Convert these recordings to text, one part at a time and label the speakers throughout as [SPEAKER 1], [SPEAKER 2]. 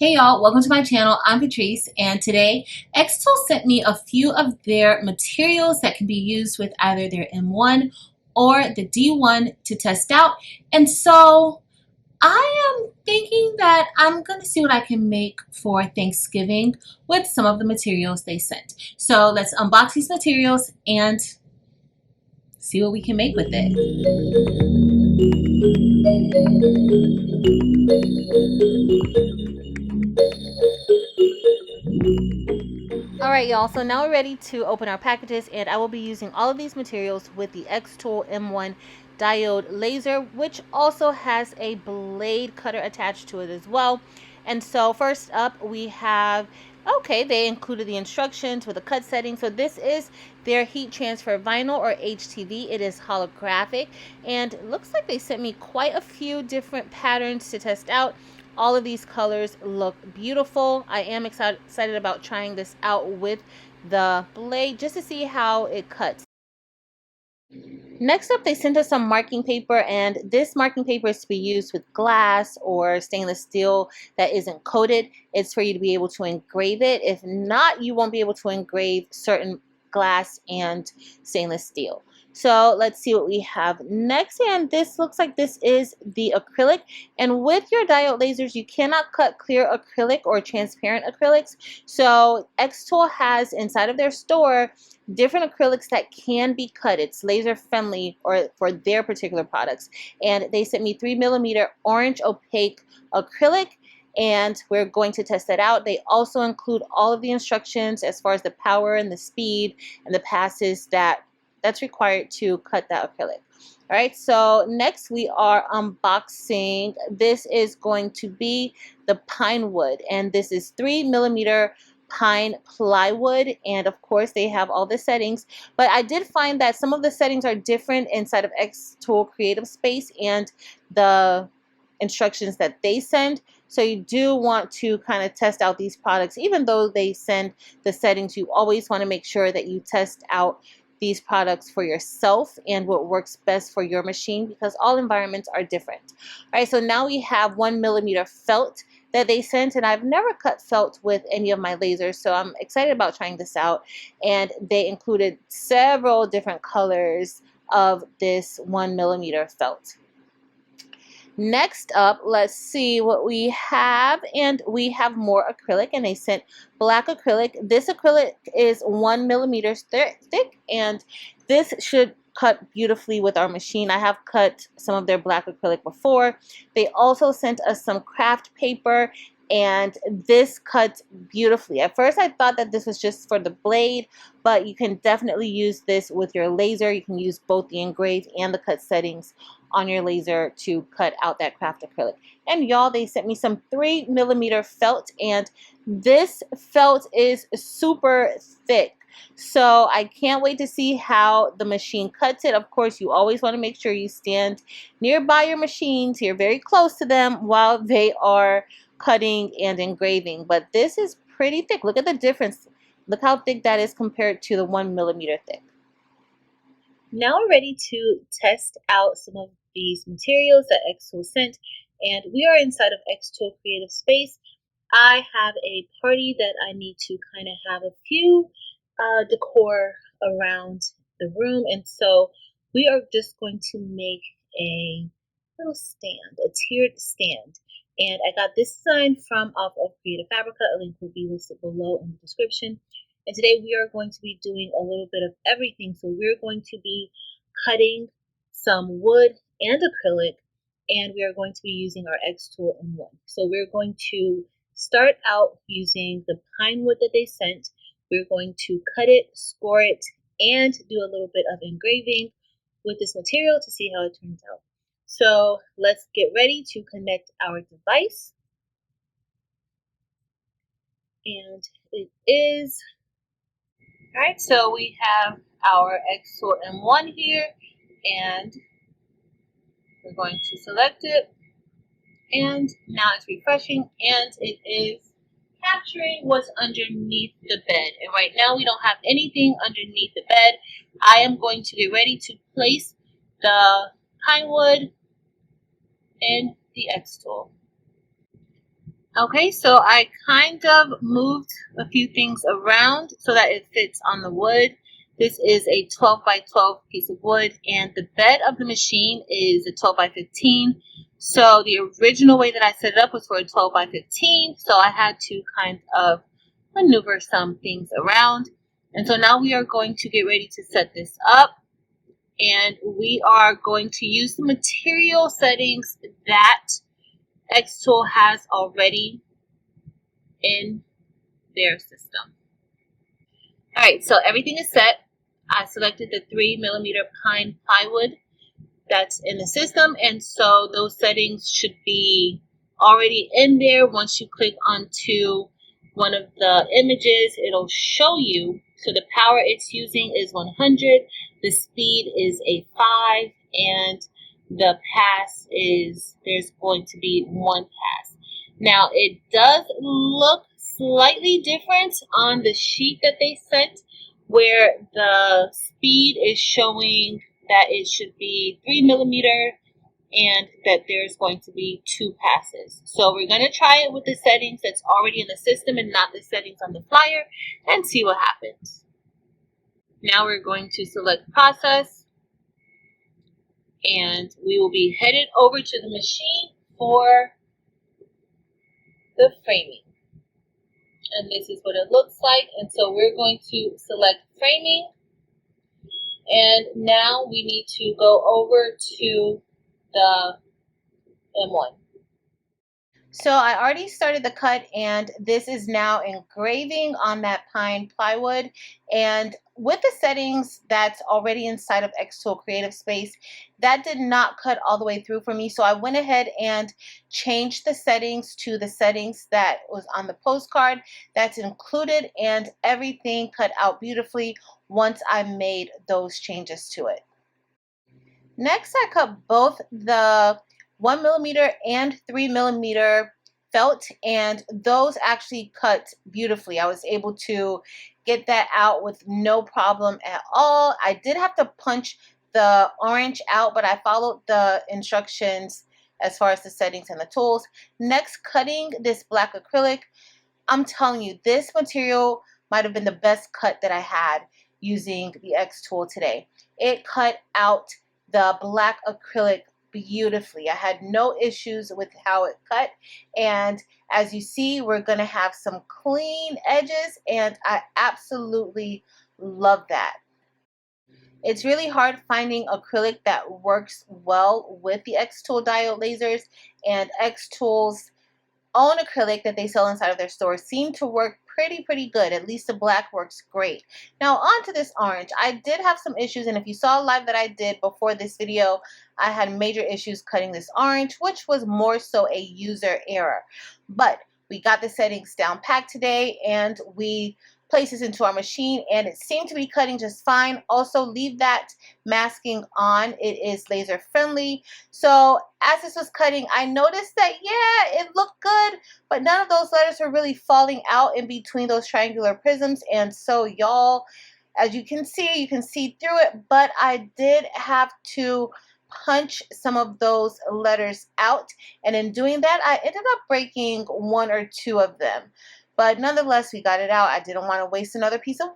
[SPEAKER 1] Hey y'all, welcome to my channel. I'm Patrice, and today Xtool sent me a few of their materials that can be used with either their M1 or the D1 to test out. And so I am thinking that I'm going to see what I can make for Thanksgiving with some of the materials they sent. So let's unbox these materials and see what we can make with it. Alright y'all, so now we're ready to open our packages, and I will be using all of these materials with the Xtool M1 diode laser, which also has a blade cutter attached to it as well. And so first up we have, okay, they included the instructions with the cut setting. So this is their heat transfer vinyl, or HTV. It is holographic, and it looks like they sent me quite a few different patterns to test out. All of these colors look beautiful. I am excited about trying this out with the blade just to see how it cuts. Next up, they sent us some marking paper, and this marking paper is to be used with glass or stainless steel that isn't coated. It's for you to be able to engrave it. If not, you won't be able to engrave certain glass and stainless steel. So let's see what we have next. And this looks like this is the acrylic. And with your diode lasers, you cannot cut clear acrylic or transparent acrylics. So Xtool has inside of their store different acrylics that can be cut. It's laser friendly or for their particular products. And they sent me 3mm orange opaque acrylic, and we're going to test that out. They also include all of the instructions as far as the power and the speed and the passes that's required to cut that acrylic. All right, so next we are unboxing. This is going to be the pine wood, and this is 3mm pine plywood, and of course they have all the settings, but I did find that some of the settings are different inside of Xtool Creative Space and the instructions that they send. So you do want to kind of test out these products. Even though they send the settings, you always want to make sure that you test out these products for yourself and what works best for your machine, because all environments are different. All right, so now we have 1mm felt that they sent, and I've never cut felt with any of my lasers, so I'm excited about trying this out. And they included several different colors of this 1mm felt. Next up, let's see what we have, and we have more acrylic, and they sent black acrylic. This acrylic is 1mm thick, and this should cut beautifully with our machine. I have cut some of their black acrylic before. They also sent us some craft paper, and this cuts beautifully. At first I thought that this was just for the blade, but you can definitely use this with your laser. You can use both the engrave and the cut settings on your laser to cut out that craft acrylic. And y'all, they sent me some 3mm felt, and this felt is super thick. So I can't wait to see how the machine cuts it. Of course, you always want to make sure you stand nearby your machines. You're very close to them while they are cutting and engraving. But this is pretty thick. Look at the difference. Look how thick that is compared to the 1mm thick. Now we're ready to test out some of these materials that Xtool sent, and we are inside of Xtool Creative Space. I have a party that I need to kind of have a few decor around the room, and so we are just going to make a little stand, a tiered stand. And I got this design from off of Creative Fabrica. A link will be listed below in the description. And today we are going to be doing a little bit of everything. So we're going to be cutting some wood and acrylic, and we are going to be using our Xtool M1. So we're going to start out using the pine wood that they sent. We're going to cut it, score it, and do a little bit of engraving with this material to see how it turns out. So let's get ready to connect our device. And it is, all right, so we have our Xtool M1 here, and we're going to select it, and now it's refreshing, and it is capturing what's underneath the bed. And right now we don't have anything underneath the bed. I am going to get ready to place the pine wood in the Xtool. Okay, so I kind of moved a few things around so that it fits on the wood. This is a 12 by 12 piece of wood, and the bed of the machine is a 12 by 15. So the original way that I set it up was for a 12 by 15, so I had to kind of maneuver some things around. And so now we are going to get ready to set this up, and we are going to use the material settings that Xtool has already in their system. All right, so everything is set. I selected the 3mm pine plywood that's in the system, and so those settings should be already in there. Once you click onto one of the images, it'll show you. So the power it's using is 100, the speed is a 5, and the pass is, there's going to be 1 pass. Now it does look slightly different on the sheet that they sent, where the speed is showing that it should be 3mm and that there's going to be 2 passes. So we're going to try it with the settings that's already in the system and not the settings on the flyer and see what happens. Now we're going to select process, and we will be headed over to the machine for the framing. And this is what it looks like. And so we're going to select framing. And now we need to go over to the M1. So I already started the cut, and this is now engraving on that pine plywood. And with the settings that's already inside of Xtool Creative Space, that did not cut all the way through for me. So I went ahead and changed the settings to the settings that was on the postcard that's included, and everything cut out beautifully once I made those changes to it. Next, I cut both the 1mm and 3mm felt, and those actually cut beautifully. I was able to get that out with no problem at all. I did have to punch the orange out, but I followed the instructions as far as the settings and the tools. Next, cutting this black acrylic. I'm telling you, this material might have been the best cut that I had using the Xtool today. It cut out the black acrylic beautifully. I had no issues with how it cut, and as you see, we're gonna have some clean edges, and I absolutely love that. It's really hard finding acrylic that works well with the Xtool diode lasers, and Xtool's own acrylic that they sell inside of their store seem to work pretty good. At least the black works great. Now on to this orange. I did have some issues, and if you saw a live that I did before this video, I had major issues cutting this orange, which was more so a user error. But we got the settings down packed today, and we placed this into our machine, and it seemed to be cutting just fine. Also, leave that masking on. It is laser friendly. So as this was cutting, I noticed that, yeah, it looked good, but none of those letters were really falling out in between those triangular prisms. And so y'all, as you can see through it, but I did have to punch some of those letters out, and in doing that, I ended up breaking 1 or 2 of them. But nonetheless, we got it out. I didn't want to waste another piece of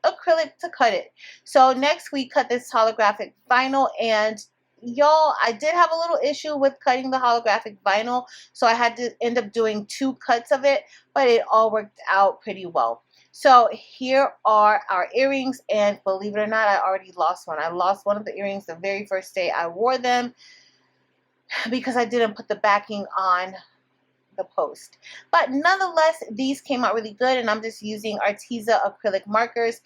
[SPEAKER 1] acrylic to cut it. So next we cut this holographic vinyl, and y'all, I did have a little issue with cutting the holographic vinyl, so I had to end up doing 2 cuts of it, but it all worked out pretty well. So here are our earrings, and believe it or not, I already lost one. I lost one of the earrings the very first day I wore them because I didn't put the backing on the post. But nonetheless, these came out really good, and I'm just using Arteza acrylic markers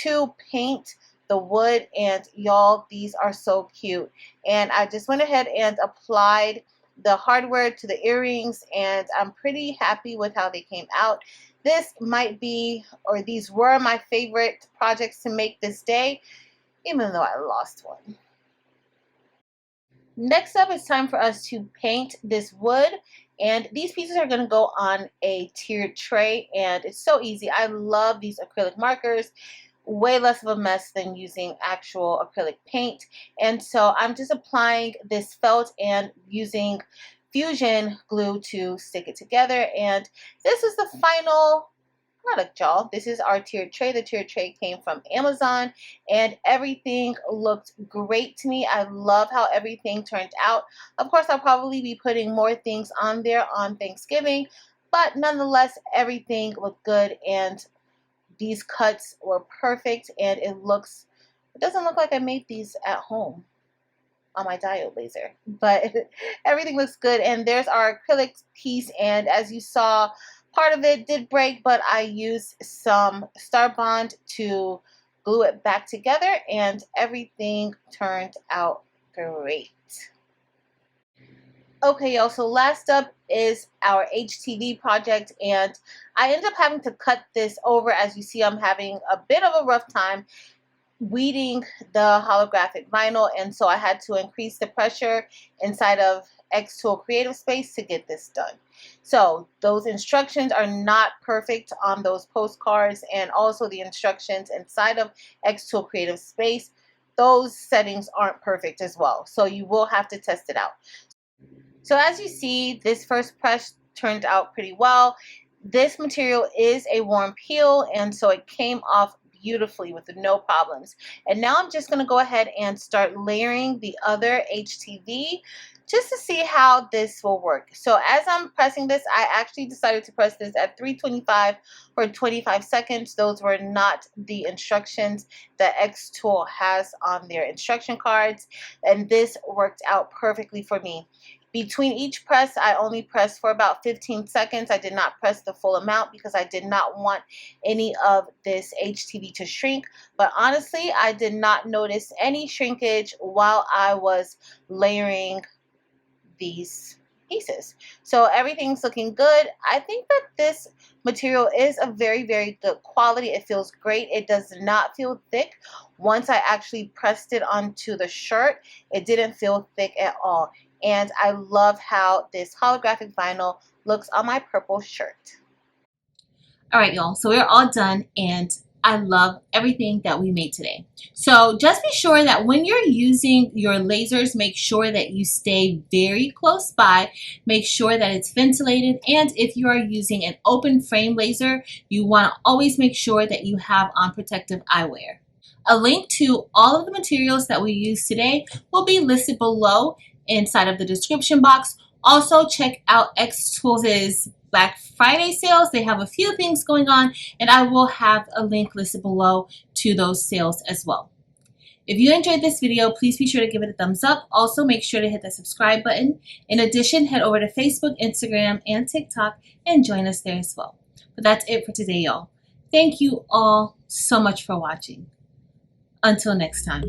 [SPEAKER 1] to paint the wood, and y'all, these are so cute. And I just went ahead and applied the hardware to the earrings, and I'm pretty happy with how they came out. This might be, or these were my favorite projects to make this day, even though I lost one. Next up, it's time for us to paint this wood, and these pieces are going to go on a tiered tray, and it's so easy. I love these acrylic markers. Way less of a mess than using actual acrylic paint. And so I'm just applying this felt and using fusion glue to stick it together. And this is the final product, y'all. This is our tiered tray. The tiered tray came from Amazon and everything looked great to me. I love how everything turned out. Of course, I'll probably be putting more things on there on Thanksgiving, but nonetheless, everything looked good and these cuts were perfect, and it doesn't look like I made these at home on my diode laser, but everything looks good. And there's our acrylic piece, and as you saw, part of it did break, but I used some Star Bond to glue it back together, and everything turned out great. Okay, y'all, so last up is our HTV project, and I ended up having to cut this over. As you see, I'm having a bit of a rough time weeding the holographic vinyl, and so I had to increase the pressure inside of Xtool Creative Space to get this done. So those instructions are not perfect on those postcards, and also the instructions inside of Xtool Creative Space, those settings aren't perfect as well, so you will have to test it out. So as you see, this first press turned out pretty well. This material is a warm peel, and so it came off beautifully with no problems. And now I'm just going to go ahead and start layering the other HTV just to see how this will work. So as I'm pressing this, I actually decided to press this at 325 for 25 seconds. Those were not the instructions that Xtool has on their instruction cards, and this worked out perfectly for me. Between each press, I only pressed for about 15 seconds. I did not press the full amount because I did not want any of this HTV to shrink. But honestly, I did not notice any shrinkage while I was layering these pieces. So everything's looking good. I think that this material is a very, very good quality. It feels great. It does not feel thick. Once I actually pressed it onto the shirt, it didn't feel thick at all. And I love how this holographic vinyl looks on my purple shirt. All right, y'all, so we're all done, and I love everything that we made today. So just be sure that when you're using your lasers, make sure that you stay very close by. Make sure that it's ventilated, and if you are using an open frame laser, you want to always make sure that you have on protective eyewear. A link to all of the materials that we used today will be listed below inside of the description box. Also, check out xTools' Black Friday sales. They have a few things going on, and I will have a link listed below to those sales as well. If you enjoyed this video, please be sure to give it a thumbs up. Also, make sure to hit the subscribe button. In addition, head over to Facebook, Instagram, and TikTok and join us there as well. But that's it for today, y'all. Thank you all so much for watching. Until next time.